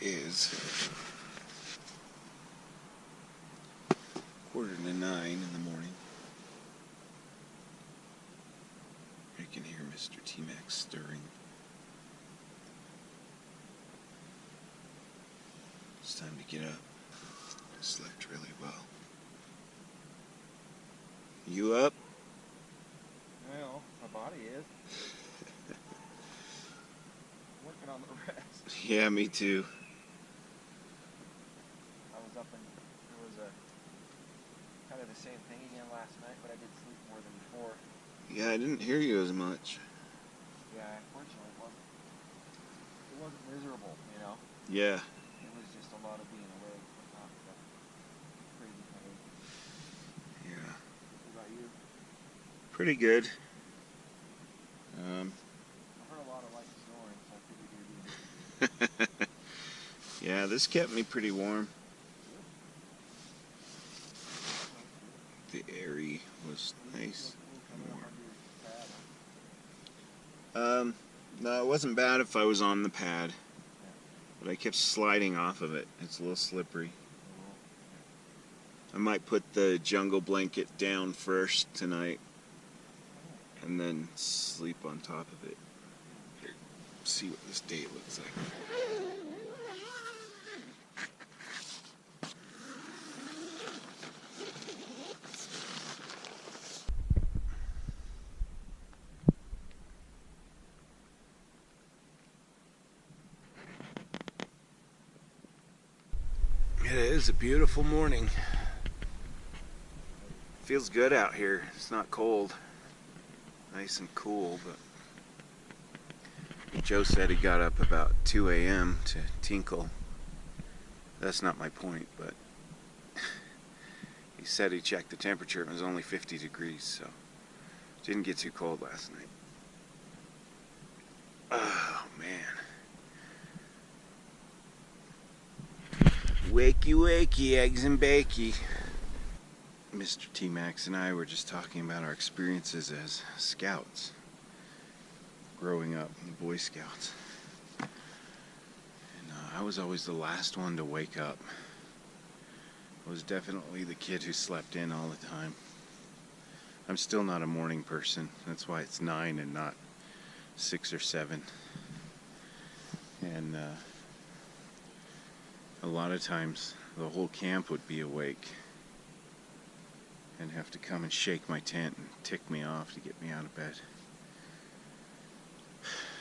is 8:45 in the morning. I can hear Mr. Tmax stirring. It's time to get up. I slept really well. You up? Well, my body is. Working on the rest. Yeah, me too. I was up and there was a kind of the same thing again last night, but I did sleep more than before. Yeah, I didn't hear you as much. Yeah, unfortunately it wasn't miserable, you know. Yeah. It was just a lot of being awake on top of that crazy headache. Yeah. What about you? Pretty good. I heard a lot of light snoring, so I figured you'd be Yeah, this kept me pretty warm. The airy was nice and warm. No, it wasn't bad if I was on the pad, but I kept sliding off of it. It's a little slippery. I might put the jungle blanket down first tonight and then sleep on top of it. Here, see what this day looks like. It is a beautiful morning. Feels good out here. It's not cold. Nice and cool, but Joe said he got up about 2 a.m. to tinkle. That's not my point, but he said he checked the temperature. It was only 50 degrees, so it didn't get too cold last night. Oh, man. Wakey, wakey, eggs and bakey. Mr. Tmax and I were just talking about our experiences as scouts, growing up in the Boy Scouts. And I was always the last one to wake up. I was definitely the kid who slept in all the time. I'm still not a morning person. That's why it's 9 and not 6 or 7. And a lot of times the whole camp would be awake and have to come and shake my tent and tick me off to get me out of bed.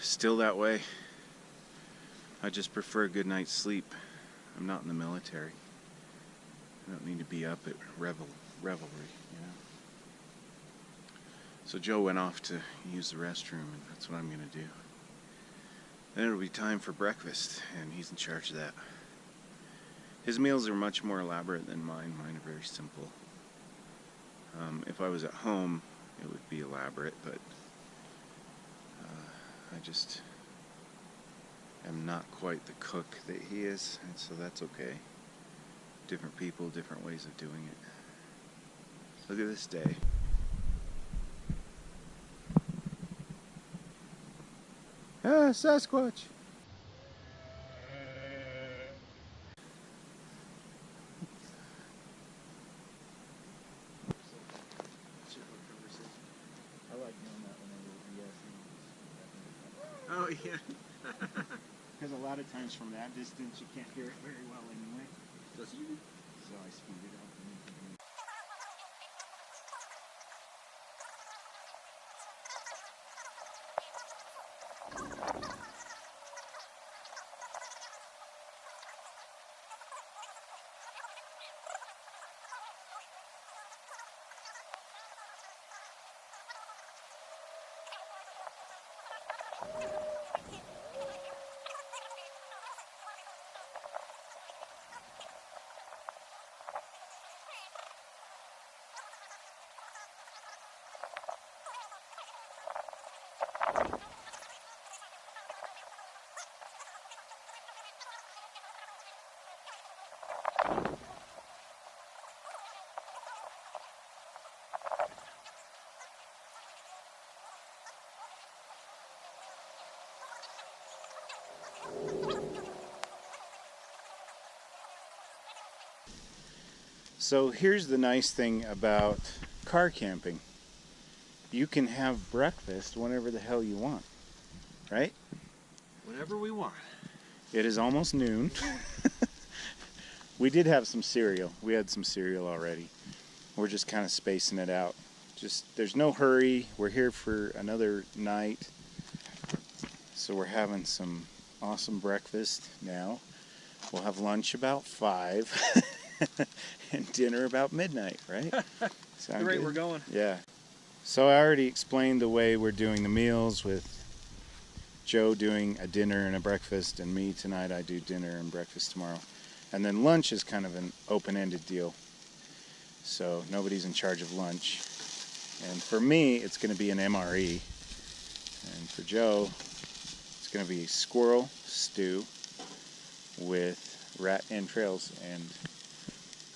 Still that way. I just prefer a good night's sleep. I'm not in the military. I don't need to be up at revelry, you know. So Joe went off to use the restroom, and that's what I'm going to do. Then it'll be time for breakfast, and he's in charge of that. His meals are much more elaborate than mine. Mine are very simple. If I was at home, it would be elaborate, but I just am not quite the cook that he is, and so that's okay. Different people, different ways of doing it. Look at this day. Ah, Sasquatch! Oh, yeah. Because a lot of times from that distance you can't hear it very well anyway. So I speed it up. So here's the nice thing about car camping. You can have breakfast whenever the hell you want, right? Whenever we want. It is almost noon. We did have some cereal. We had some cereal already. We're just kind of spacing it out. There's no hurry. We're here for another night. So we're having some awesome breakfast now. We'll have lunch about 5 and dinner about midnight, right? The rate we're going. Yeah. So I already explained the way we're doing the meals, with Joe doing a dinner and a breakfast, and me tonight I do dinner and breakfast tomorrow. And then lunch is kind of an open-ended deal. So nobody's in charge of lunch. And for me, it's going to be an MRE. And for Joe, it's going to be squirrel stew with rat entrails and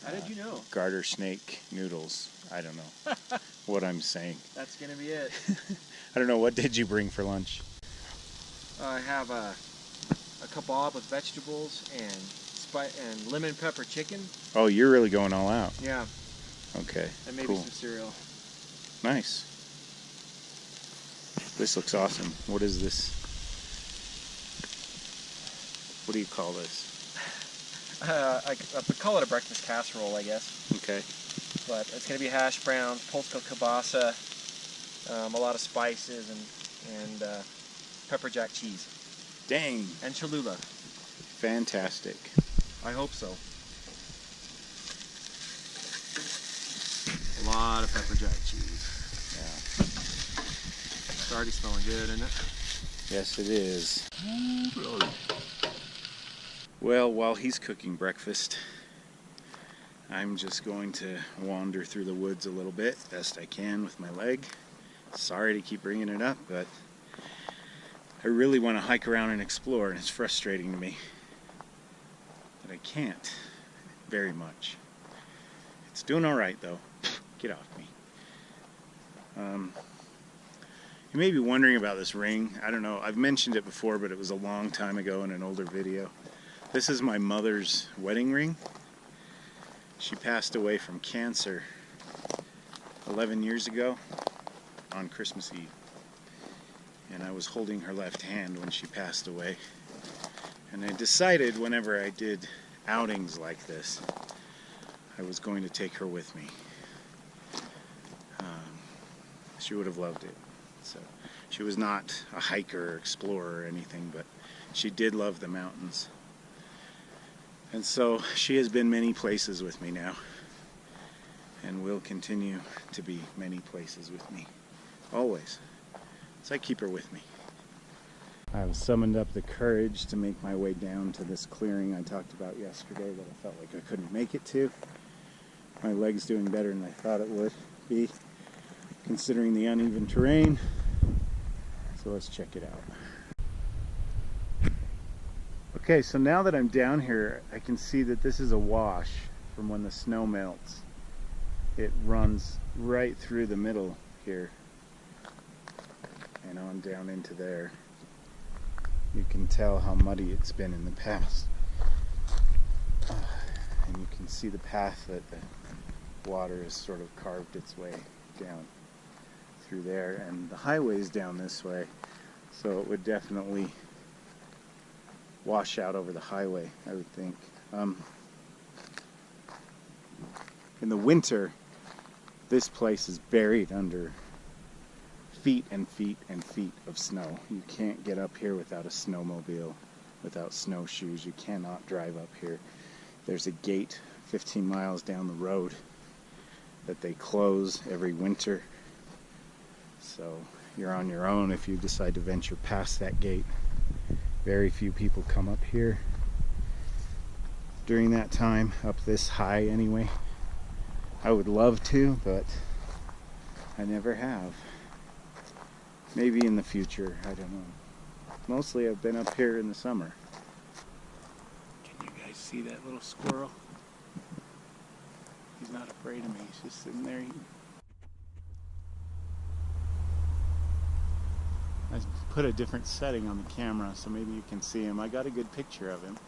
how did you know? Garter snake noodles. I don't know what I'm saying. That's going to be it. I don't know. What did you bring for lunch? I have a kebab with vegetables and lemon pepper chicken. Oh, you're really going all out. Yeah. Okay. And maybe cool. some cereal. Nice. This looks awesome. What is this? What do you call this? I call it a breakfast casserole, I guess. Okay. But it's going to be hash browns, polska kielbasa, a lot of spices, and pepper jack cheese. Dang. And Cholula. Fantastic. I hope so. A lot of pepper jack cheese. Yeah. It's already smelling good, isn't it? Yes, it is. Well, while he's cooking breakfast, I'm just going to wander through the woods a little bit, best I can with my leg. Sorry to keep bringing it up, but I really want to hike around and explore, and it's frustrating to me that I can't very much. It's doing all right, though. Get off me. You may be wondering about this ring. I don't know. I've mentioned it before, but it was a long time ago in an older video. This is my mother's wedding ring. She passed away from cancer 11 years ago on Christmas Eve. And I was holding her left hand when she passed away. And I decided whenever I did outings like this, I was going to take her with me. She would have loved it. So she was not a hiker or explorer or anything, but she did love the mountains. And so she has been many places with me now, and will continue to be many places with me, always. So I keep her with me. I've summoned up the courage to make my way down to this clearing I talked about yesterday that I felt like I couldn't make it to. My leg's doing better than I thought it would be, considering the uneven terrain. So let's check it out. Okay, so now that I'm down here, I can see that this is a wash from when the snow melts. It runs right through the middle here and on down into there. You can tell how muddy it's been in the past. And you can see the path that the water has sort of carved its way down through there, and the highway's down this way, so it would definitely wash out over the highway, I would think. In the winter, this place is buried under feet and feet and feet of snow. You can't get up here without a snowmobile, without snowshoes. You cannot drive up here. There's a gate 15 miles down the road that they close every winter. So you're on your own if you decide to venture past that gate. Very few people come up here during that time, up this high anyway. I would love to, but I never have. Maybe in the future, I don't know. Mostly I've been up here in the summer. Can you guys see that little squirrel? He's not afraid of me, he's just sitting there eating. I put a different setting on the camera so maybe you can see him. I got a good picture of him.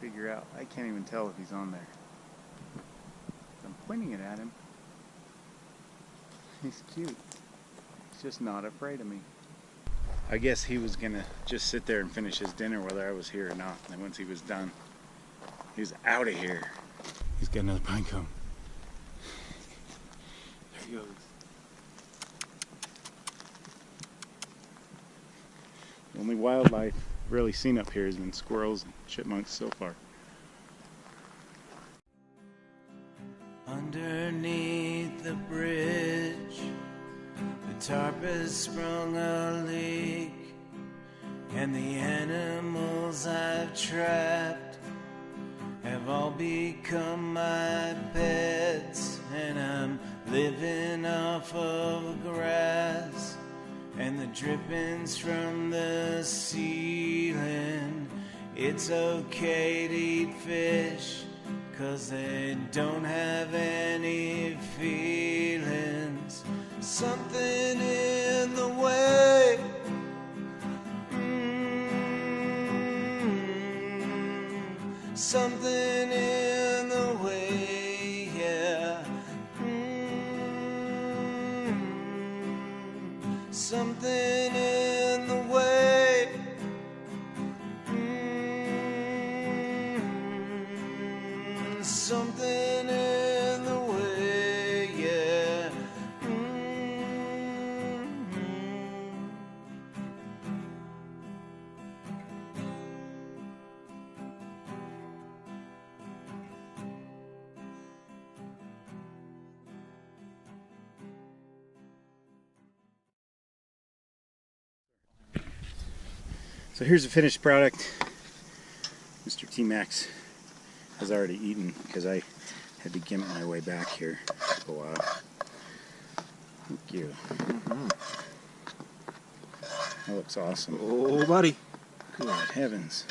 figure out. I can't even tell if he's on there. I'm pointing it at him. He's cute. He's just not afraid of me. I guess he was gonna just sit there and finish his dinner whether I was here or not. And then once he was done, he was out of here. He's got another pine cone. There he goes. The only wildlife I've really seen up here has been squirrels and chipmunks so far. Underneath the bridge, the tarp has sprung a leak, and the animals I've trapped have all become my pets, and I'm living off of grass and the drippings from the ceiling. It's okay to eat fish, 'cause they don't have any feelings. Something in the way, something in the way, yeah. Something in the way. Something in the way, yeah. So here's the finished product. Mr. Tmax has already eaten because I had to gimp my way back here for a while. Thank you. That looks awesome. Oh, buddy. Good heavens.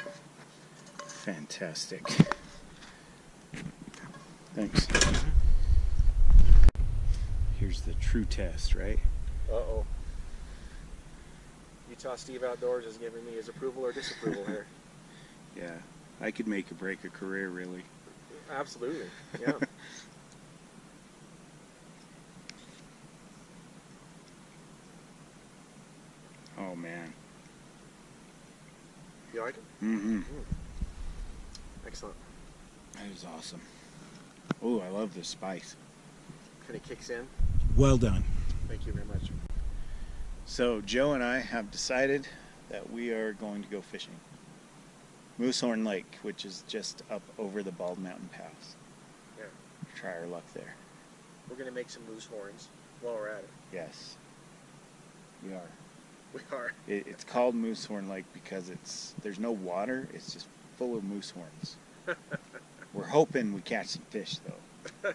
Fantastic. Thanks. Here's the true test, right? Uh-oh. Utah Steve Outdoors is giving me his approval or disapproval here. Yeah. I could make or break a career, really. Absolutely, yeah. Oh, man. You like it? Mm-hmm. Excellent. That is awesome. Oh, I love this spice. Kind of kicks in. Well done. Thank you very much. So Joe and I have decided that we are going to go fishing. Moosehorn Lake, which is just up over the Bald Mountain Pass. Yeah. Try our luck there. We're going to make some moose horns while we're at it. Yes, we are. We are. It's called Moosehorn Lake because there's no water. It's just full of moose horns. We're hoping we catch some fish, though.